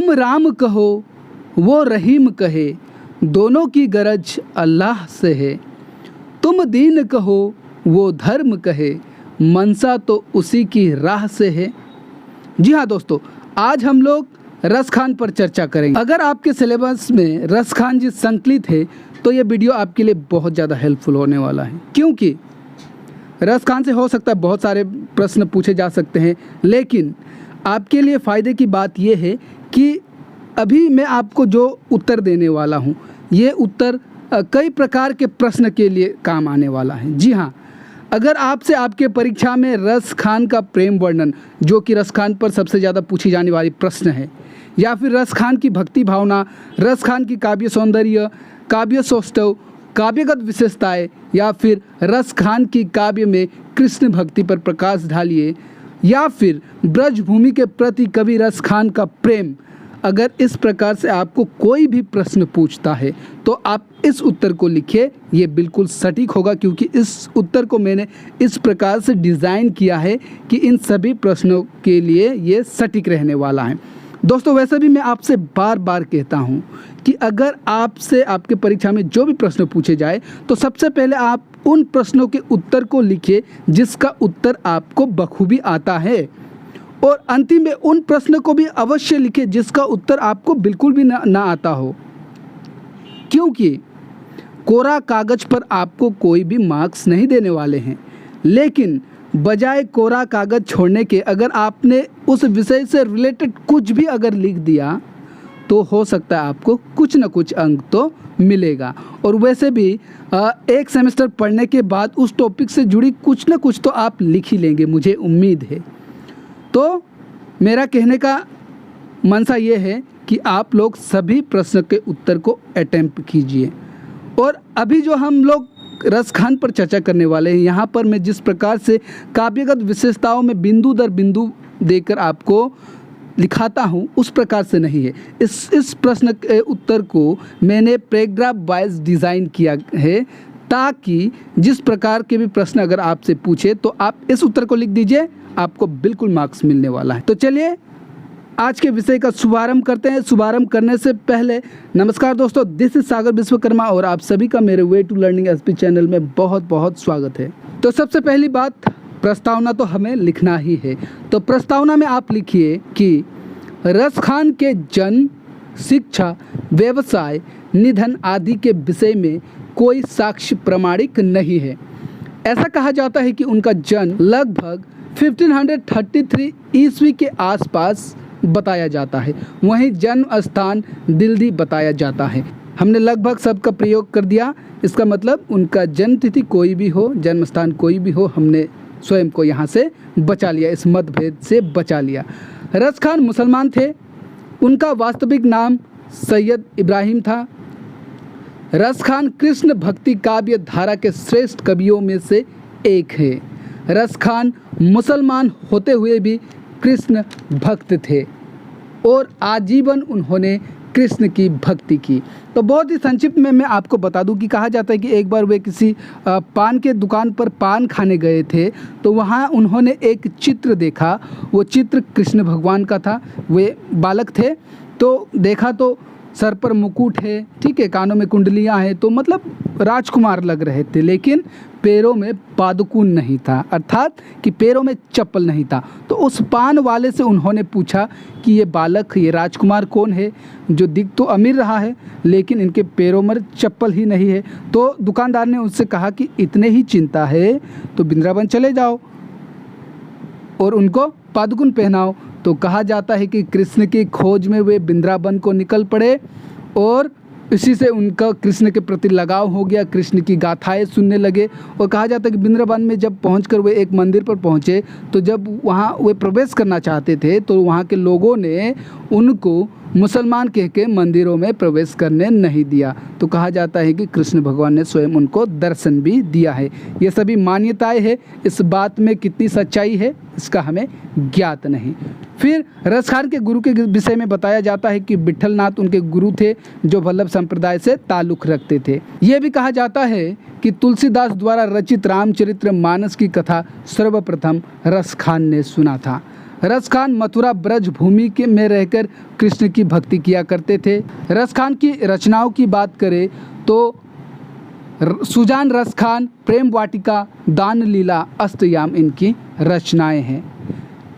तुम राम कहो वो रहीम कहे, दोनों की गरज अल्लाह से है। तुम दीन कहो वो धर्म कहे, मनसा तो उसी की राह से है। जी हाँ दोस्तों, आज हम लोग रस खान पर चर्चा करेंगे। अगर आपके सिलेबस में रस खान जी संकलित है तो ये वीडियो आपके लिए बहुत ज़्यादा हेल्पफुल होने वाला है, क्योंकि रस खान से हो सकता है बहुत सारे प्रश्न पूछे जा सकते हैं, लेकिन आपके लिए फ़ायदे की बात यह है कि अभी मैं आपको जो उत्तर देने वाला हूँ ये उत्तर कई प्रकार के प्रश्न के लिए काम आने वाला है। जी हाँ, अगर आपसे आपके परीक्षा में रस खान का प्रेम वर्णन, जो कि रस खान पर सबसे ज़्यादा पूछी जाने वाली प्रश्न है, या फिर रस खान की भक्ति भावना, रस खान की काव्य सौंदर्य, काव्य सौष्ठव, काव्यगत विशेषताएं, या फिर रस खान की काव्य में कृष्ण भक्ति पर प्रकाश डालिए, या फिर ब्रजभूमि के प्रति कवि रस खान का प्रेम, अगर इस प्रकार से आपको कोई भी प्रश्न पूछता है तो आप इस उत्तर को लिखिए। ये बिल्कुल सटीक होगा, क्योंकि इस उत्तर को मैंने इस प्रकार से डिज़ाइन किया है कि इन सभी प्रश्नों के लिए ये सटीक रहने वाला है। दोस्तों, वैसे भी मैं आपसे बार बार कहता हूँ कि अगर आपसे आपके परीक्षा में जो भी प्रश्न पूछे जाए तो सबसे पहले आप उन प्रश्नों के उत्तर को लिखिए जिसका उत्तर आपको बखूबी आता है, और अंतिम में उन प्रश्नों को भी अवश्य लिखिए जिसका उत्तर आपको बिल्कुल भी ना आता हो, क्योंकि कोरा कागज पर आपको कोई भी मार्क्स नहीं देने वाले हैं। लेकिन बजाय कोरा कागज छोड़ने के अगर आपने उस विषय से रिलेटेड कुछ भी अगर लिख दिया तो हो सकता है आपको कुछ ना कुछ अंक तो मिलेगा। और वैसे भी एक सेमेस्टर पढ़ने के बाद उस टॉपिक से जुड़ी कुछ ना कुछ तो आप लिख ही लेंगे, मुझे उम्मीद है। तो मेरा कहने का मनसा ये है कि आप लोग सभी प्रश्न के उत्तर को अटेम्प्ट कीजिए। और अभी जो हम लोग रस खान पर चर्चा करने वाले हैं, यहाँ पर मैं जिस प्रकार से काव्यगत विशेषताओं में बिंदु दर बिंदु देकर आपको लिखाता हूँ उस प्रकार से नहीं है। इस प्रश्न के उत्तर को मैंने पैराग्राफ वाइज डिज़ाइन किया है, ताकि जिस प्रकार के भी प्रश्न अगर आपसे पूछे तो आप इस उत्तर को लिख दीजिए, आपको बिल्कुल मार्क्स मिलने वाला है। तो चलिए आज के विषय का शुभारंभ करते हैं। शुभारंभ करने से पहले नमस्कार दोस्तों, दिस इज सागर विश्वकर्मा और आप सभी का मेरे way to learning SP channel में बहुत बहुत स्वागत है। तो सबसे पहली बात, प्रस्तावना तो हमें लिखना ही है। तो प्रस्तावना में आप लिखिए कि रस खान के जन्म, शिक्षा, व्यवसाय, निधन आदि के विषय में कोई साक्ष्य प्रमाणिक नहीं है। ऐसा कहा जाता है कि उनका जन्म लगभग 1533 ईस्वी के आसपास बताया जाता है। वहीं जन्म स्थान दिल्ली बताया जाता है। हमने लगभग सबका प्रयोग कर दिया, इसका मतलब उनका जन्म तिथि कोई भी हो, जन्म स्थान कोई भी हो, हमने स्वयं को यहाँ से बचा लिया, इस मतभेद से बचा लिया। रस खान मुसलमान थे। उनका वास्तविक नाम सैयद इब्राहिम था। रस खान कृष्ण भक्ति काव्य धारा के श्रेष्ठ कवियों में से एक है। रस खान मुसलमान होते हुए भी कृष्ण भक्त थे और आजीवन उन्होंने कृष्ण की भक्ति की। तो बहुत ही संक्षिप्त में मैं आपको बता दूं कि कहा जाता है कि एक बार वे किसी पान के दुकान पर पान खाने गए थे, तो वहाँ उन्होंने एक चित्र देखा। वो चित्र कृष्ण भगवान का था। वे बालक थे, तो देखा तो सर पर मुकुट है, ठीक है, कानों में कुंडलियां हैं, तो मतलब राजकुमार लग रहे थे, लेकिन पैरों में पादुकून नहीं था, अर्थात कि पैरों में चप्पल नहीं था। तो उस पान वाले से उन्होंने पूछा कि ये बालक, ये राजकुमार कौन है जो दिख तो अमीर रहा है लेकिन इनके पैरों में चप्पल ही नहीं है। तो दुकानदार ने उससे कहा कि इतने ही चिंता है तो वृंदावन चले जाओ और उनको पादुकून पहनाओ। तो कहा जाता है कि कृष्ण की खोज में वे वृंदावन को निकल पड़े और इसी से उनका कृष्ण के प्रति लगाव हो गया। कृष्ण की गाथाएं सुनने लगे और कहा जाता है कि वृंदावन में जब पहुंचकर वे एक मंदिर पर पहुंचे, तो जब वहां वे प्रवेश करना चाहते थे तो वहां के लोगों ने उनको मुसलमान कह के मंदिरों में प्रवेश करने नहीं दिया। तो कहा जाता है कि कृष्ण भगवान ने स्वयं उनको दर्शन भी दिया है। ये सभी मान्यताएं हैं, इस बात में कितनी सच्चाई है इसका हमें ज्ञात नहीं। फिर रस खान के गुरु के विषय में बताया जाता है कि विठलनाथ उनके गुरु थे जो वल्लभ संप्रदाय से ताल्लुक़ रखते थे। यह भी कहा जाता है कि तुलसीदास द्वारा रचित रामचरित्र मानस की कथा सर्वप्रथम रस खान ने सुना था। रस खान मथुरा ब्रज भूमि के में रहकर कृष्ण की भक्ति किया करते थे। रस खान की रचनाओं की बात करें तो सुजान रस खान, प्रेम वाटिका, दान लीला, अष्टयाम इनकी रचनाएं हैं।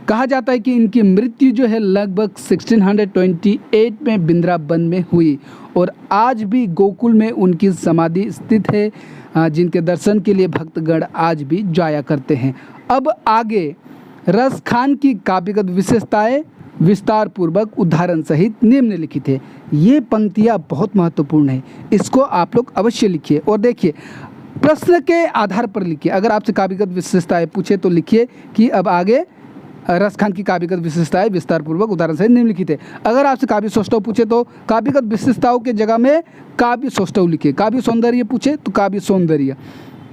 कहा जाता है कि इनकी मृत्यु जो है लगभग 1628 में वृंदावन में हुई और आज भी गोकुल में उनकी समाधि स्थित है, जिनके दर्शन के लिए भक्तगण आज भी जाया करते हैं। अब आगे रस खान की काव्यगत विशेषताएं विस्तार पूर्वक उदाहरण सहित निम्नलिखित है। ये पंक्तियाँ बहुत महत्वपूर्ण है, इसको आप लोग अवश्य लिखिए और देखिए प्रश्न के आधार पर लिखिए। अगर आपसे काव्यगत विशेषताएं पूछे तो लिखिए कि अब आगे रस खान की काव्यगत विशेषताएं विस्तार पूर्वक उदाहरण सहित निम्नलिखित है। अगर आपसे काव्य सौष्ठव पूछे तो काव्यगत विशेषताओं के जगह में काव्य सौष्ठव लिखिए। काव्य सौंदर्य पूछे तो काव्य सौंदर्य,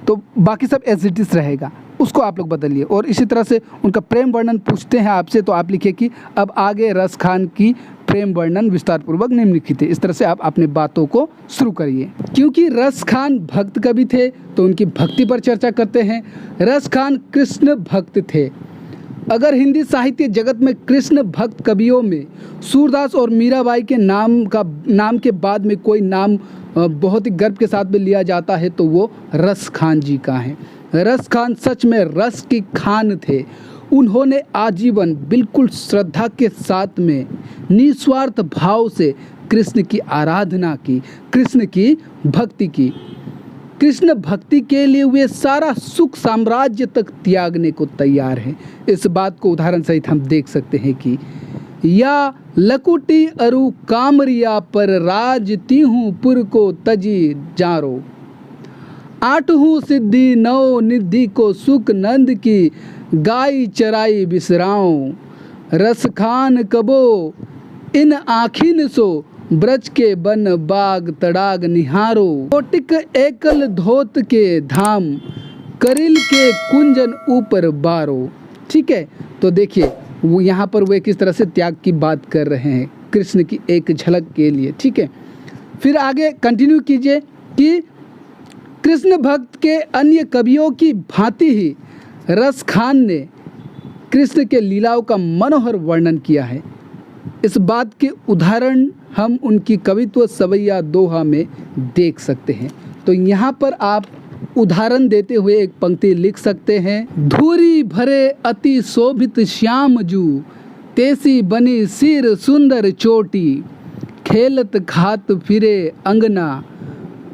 तो बाकी सब एज इट इज रहेगा, उसको आप लोग बदलिए। और इसी तरह से उनका प्रेम वर्णन पूछते हैं आपसे तो आप लिखिए कि अब आगे रस खान की प्रेम वर्णन विस्तार पूर्वक निम्नलिखित है। इस तरह से आप अपने बातों को शुरू करिए। क्योंकि रस खान भक्त कवि थे तो उनकी भक्ति पर चर्चा करते हैं। रस खान कृष्ण भक्त थे। अगर हिंदी साहित्य जगत में कृष्ण भक्त कवियों में सूरदास और मीराबाई के नाम के बाद में कोई नाम बहुत ही गर्व के साथ में लिया जाता है तो वो रस खान जी का है। रस खान सच में रस की खान थे। उन्होंने आजीवन बिल्कुल श्रद्धा के साथ में निस्वार्थ भाव से कृष्ण की आराधना की, कृष्ण की भक्ति की। कृष्ण भक्ति के लिए वे सारा सुख साम्राज्य तक त्यागने को तैयार हैं। इस बात को उदाहरण सहित हम देख सकते हैं कि या लकुटी अरु कामरिया पर राज तीहूँ पुर को तजी जारो, आठहूँ सिद्धि नौ निधि को सुख नंद की गाय चराई बिसराऊं, रस खान कबो इन आखिन सो ब्रज के बन बाग तड़ाग निहारो, कोटिक एकल धोत के धाम करिल के कुंजन ऊपर बारो। ठीक है, तो देखिए वो यहाँ पर वे किस तरह से त्याग की बात कर रहे हैं कृष्ण की एक झलक के लिए। ठीक है, फिर आगे कंटिन्यू कीजिए कि कृष्ण भक्त के अन्य कवियों की भांति ही रस खान ने कृष्ण के लीलाओं का मनोहर वर्णन किया है। इस बात के उदाहरण हम उनकी कवित्व सवैया दोहा में देख सकते हैं। तो यहाँ पर आप उदाहरण देते हुए एक पंक्ति लिख सकते हैं। धूरी भरे अति शोभित श्याम जू, तेसी बनी सिर सुंदर चोटी, खेलत खात फिरे अंगना,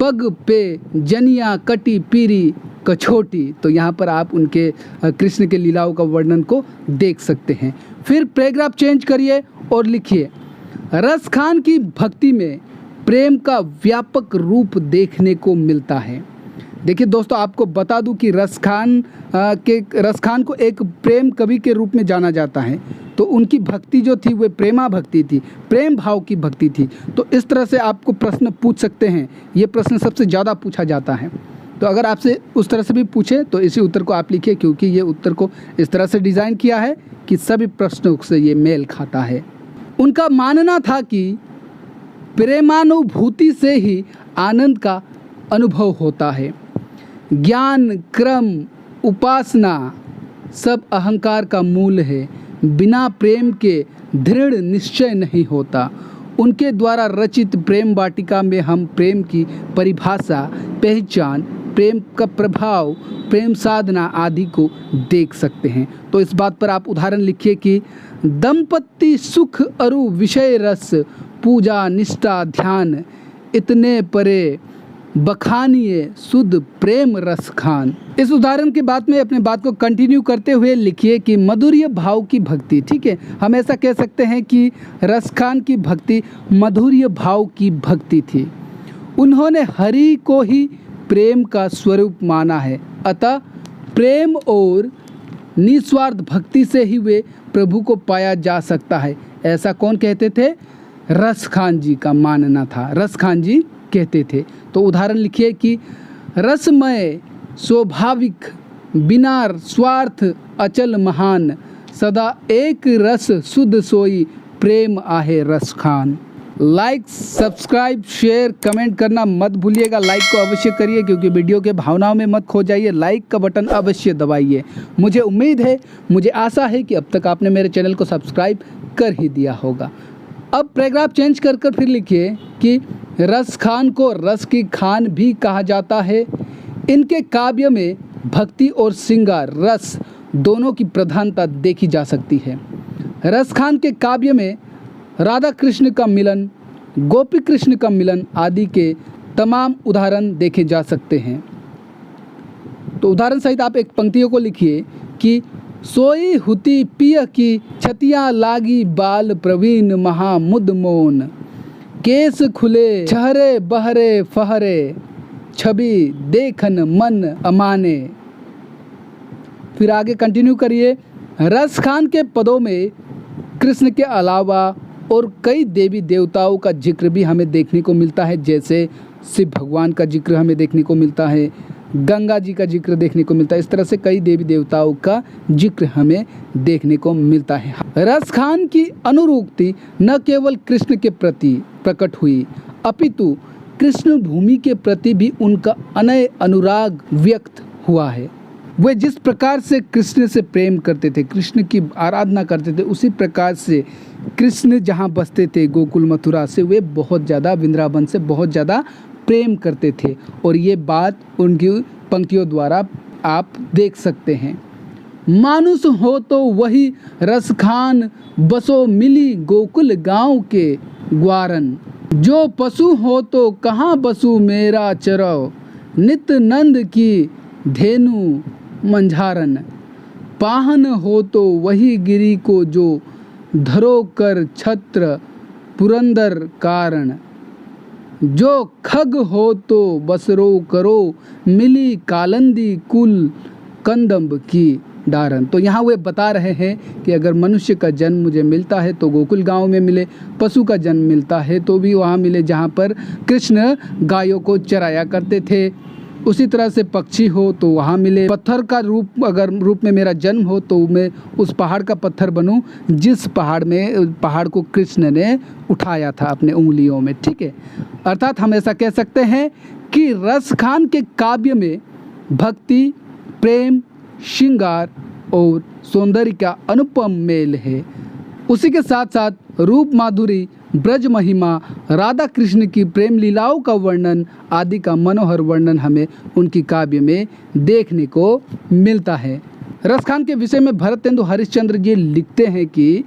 पग पे जनिया कटी पीरी कछोटी। तो यहाँ पर आप उनके कृष्ण के लीलाओं का वर्णन को देख सकते हैं। फिर पैराग्राफ चेंज करिए और लिखिए रस खान की भक्ति में प्रेम का व्यापक रूप देखने को मिलता है। देखिए दोस्तों, आपको बता दूं कि रस खान को एक प्रेम कवि के रूप में जाना जाता है। तो उनकी भक्ति जो थी वह प्रेमा भक्ति थी, प्रेम भाव की भक्ति थी। तो इस तरह से आपको प्रश्न पूछ सकते हैं। ये प्रश्न सबसे ज़्यादा पूछा जाता है। तो अगर आपसे उस तरह से भी पूछे तो इसी उत्तर को आप लिखिए, क्योंकि ये उत्तर को इस तरह से डिज़ाइन किया है कि सभी प्रश्नों से ये मेल खाता है। उनका मानना था कि प्रेमानुभूति से ही आनंद का अनुभव होता है। ज्ञान, क्रम, उपासना सब अहंकार का मूल है। बिना प्रेम के दृढ़ निश्चय नहीं होता। उनके द्वारा रचित प्रेम वाटिका में हम प्रेम की परिभाषा, पहचान, प्रेम का प्रभाव, प्रेम साधना आदि को देख सकते हैं। तो इस बात पर आप उदाहरण लिखिए कि दंपत्ति सुख अरु विषय रस, पूजा निष्ठा ध्यान, इतने परे बखानिए शुद्ध प्रेम रस खान। इस उदाहरण के बाद में अपने बात को कंटिन्यू करते हुए लिखिए कि मधुर्य भाव की भक्ति। ठीक है, हम ऐसा कह सकते हैं कि रस खान की भक्ति मधुर्य भाव की भक्ति थी। उन्होंने हरि को ही प्रेम का स्वरूप माना है। अतः प्रेम और निस्वार्थ भक्ति से ही वे प्रभु को पाया जा सकता है। ऐसा कौन कहते थे? रस खान जी का मानना था। रस खान जी कहते थे। तो उदाहरण लिखिए कि रसमय स्वाभाविक, बिना स्वार्थ अचल महान, सदा एक रस शुद्ध सोई प्रेम आहे रस Khan. Like, subscribe, share, comment करना मत भूलिएगा। लाइक को अवश्य करिए क्योंकि वीडियो के भावनाओं में मत खो जाइए। लाइक का बटन अवश्य दबाइए। मुझे उम्मीद है, मुझे आशा है कि अब तक आपने मेरे चैनल को सब्सक्राइब कर ही दिया होगा। अब पैराग्राफ चेंज कर फिर लिखिए कि रस खान को रस की खान भी कहा जाता है। इनके काव्य में भक्ति और श्रृंगार रस दोनों की प्रधानता देखी जा सकती है। रस खान के काव्य में राधा कृष्ण का मिलन, गोपी कृष्ण का मिलन आदि के तमाम उदाहरण देखे जा सकते हैं। तो उदाहरण सहित आप एक पंक्तियों को लिखिए कि सोई हुती पिय की छतिया लागी बाल प्रवीण महामुद मौन, केस खुले छहरे बहरे फहरे छवि देखन मन अमाने। फिर आगे कंटिन्यू करिए। रस खान के पदों में कृष्ण के अलावा और कई देवी देवताओं का जिक्र भी हमें देखने को मिलता है, जैसे शिव भगवान का जिक्र हमें देखने को मिलता है, गंगा जी का जिक्र देखने को मिलता है। इस तरह से कई देवी देवताओं का जिक्र हमें देखने को मिलता है। रस खान की अनुरक्ति न केवल कृष्ण के प्रति प्रकट हुई अपितु कृष्ण भूमि के प्रति भी उनका अनय अनुराग व्यक्त हुआ है। वे जिस प्रकार से कृष्ण से प्रेम करते थे, कृष्ण की आराधना करते थे, उसी प्रकार से कृष्ण जहाँ बसते थे गोकुल मथुरा से, वे बहुत ज़्यादा वृंदावन से बहुत ज़्यादा प्रेम करते थे। और ये बात उनकी पंक्तियों द्वारा आप देख सकते हैं। मानुष हो तो वही रस खान बसो मिली गोकुल गांव के ग्वारन, जो पशु हो तो कहाँ बसु मेरा चरो, नित नंद की धेनु मंझारन, पाहन हो तो वही गिरी को जो धरो कर छत्र पुरंदर कारण, जो खग हो तो बसरो करो मिली कालंदी कुल कंदम्ब की डारन। तो यहाँ वे बता रहे हैं कि अगर मनुष्य का जन्म मुझे मिलता है तो गोकुल गांव में मिले, पशु का जन्म मिलता है तो भी वहाँ मिले जहाँ पर कृष्ण गायों को चराया करते थे। उसी तरह से पक्षी हो तो वहाँ मिले, पत्थर का रूप में मेरा जन्म हो तो मैं उस पहाड़ का पत्थर बनूं जिस पहाड़ को कृष्ण ने उठाया था अपने उंगलियों में। ठीक है, अर्थात हम ऐसा कह सकते हैं कि रस खान के काव्य में भक्ति, प्रेम, श्रृंगार और सौंदर्य का अनुपम मेल है। उसी के साथ साथ रूप माधुरी, ब्रज महिमा, राधा कृष्ण की प्रेम लीलाओं का वर्णन आदि का मनोहर वर्णन हमें उनकी काव्य में देखने को मिलता है। रस खान के विषय में भरतेंदु हरिश्चंद्र जी लिखते हैं कि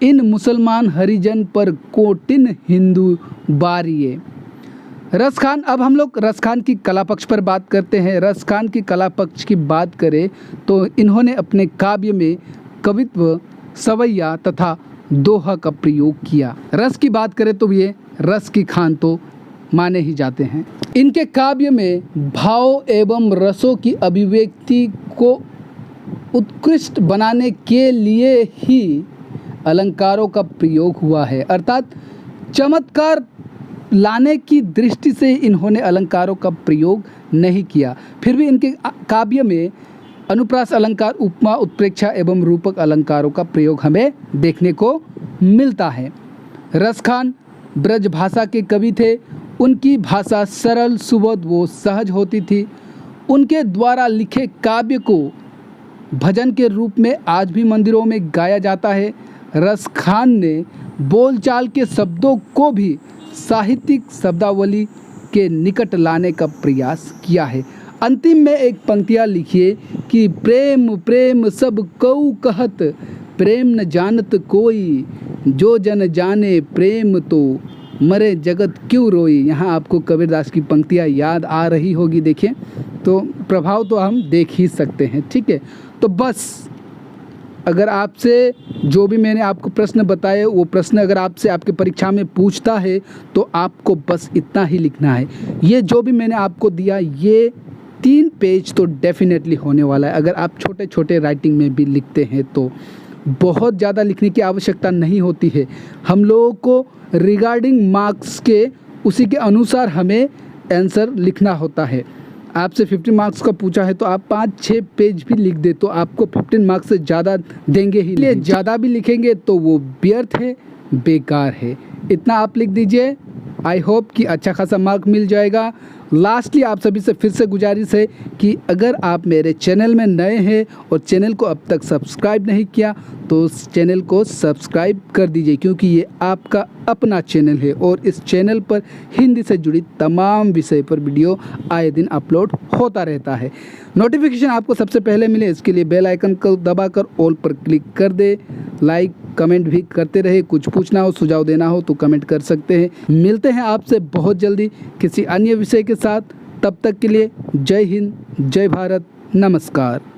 इन मुसलमान हरिजन पर कोटिन हिंदू बारिये। रस खान, अब हम लोग रस खान की कला पक्ष पर बात करते हैं। रस खान की कला पक्ष की बात करें तो इन्होंने अपने काव्य में कवित्व, सवैया तथा दोहा का प्रयोग किया। रस की बात करें तो ये रस की खान तो माने ही जाते हैं। इनके काव्य में भाव एवं रसों की अभिव्यक्ति को उत्कृष्ट बनाने के लिए ही अलंकारों का प्रयोग हुआ है, अर्थात चमत्कार लाने की दृष्टि से इन्होंने अलंकारों का प्रयोग नहीं किया। फिर भी इनके काव्य में अनुप्रास अलंकार, उपमा, उत्प्रेक्षा एवं रूपक अलंकारों का प्रयोग हमें देखने को मिलता है। रस खान ब्रज भाषा के कवि थे। उनकी भाषा सरल, सुबोध व सहज होती थी। उनके द्वारा लिखे काव्य को भजन के रूप में आज भी मंदिरों में गाया जाता है। रस खान ने बोलचाल के शब्दों को भी साहित्यिक शब्दावली के निकट लाने का प्रयास किया है। अंतिम में एक पंक्तियाँ लिखिए कि प्रेम प्रेम सब कऊ कहत, प्रेम न जानत कोई, जो जन जाने प्रेम तो मरे जगत क्यों रोई। यहाँ आपको कबीरदास की पंक्तियाँ याद आ रही होगी। देखिए, तो प्रभाव तो हम देख ही सकते हैं। ठीक है, तो बस अगर आपसे जो भी मैंने आपको प्रश्न बताए, वो प्रश्न अगर आपसे आपके परीक्षा में पूछता है तो आपको बस इतना ही लिखना है। ये जो भी मैंने आपको दिया, ये 3 पेज तो डेफिनेटली होने वाला है। अगर आप छोटे छोटे राइटिंग में भी लिखते हैं तो बहुत ज़्यादा लिखने की आवश्यकता नहीं होती है। हम लोगों को रिगार्डिंग मार्क्स के उसी के अनुसार हमें आंसर लिखना होता है। आपसे 15 मार्क्स का पूछा है तो आप 5-6 पेज भी लिख दे तो आपको 15 मार्क्स से ज़्यादा देंगे ही। इसलिए ज़्यादा भी लिखेंगे तो वो व्यर्थ है, बेकार है। इतना आप लिख दीजिए। आई होप कि अच्छा खासा मार्क मिल जाएगा। लास्टली आप सभी से फिर से गुजारिश है कि अगर आप मेरे चैनल में नए हैं और चैनल को अब तक सब्सक्राइब नहीं किया तो उस चैनल को सब्सक्राइब कर दीजिए, क्योंकि ये आपका अपना चैनल है और इस चैनल पर हिंदी से जुड़ी तमाम विषय पर वीडियो आए दिन अपलोड होता रहता है। नोटिफिकेशन आपको सबसे पहले मिले इसके लिए बेल आइकन को दबाकर ऑल पर क्लिक कर दे। लाइक कमेंट भी करते रहे। कुछ पूछना हो, सुझाव देना हो तो कमेंट कर सकते हैं। मिलते हैं आपसे बहुत जल्दी किसी अन्य विषय के साथ। तब तक के लिए जय हिंद, जय भारत, नमस्कार।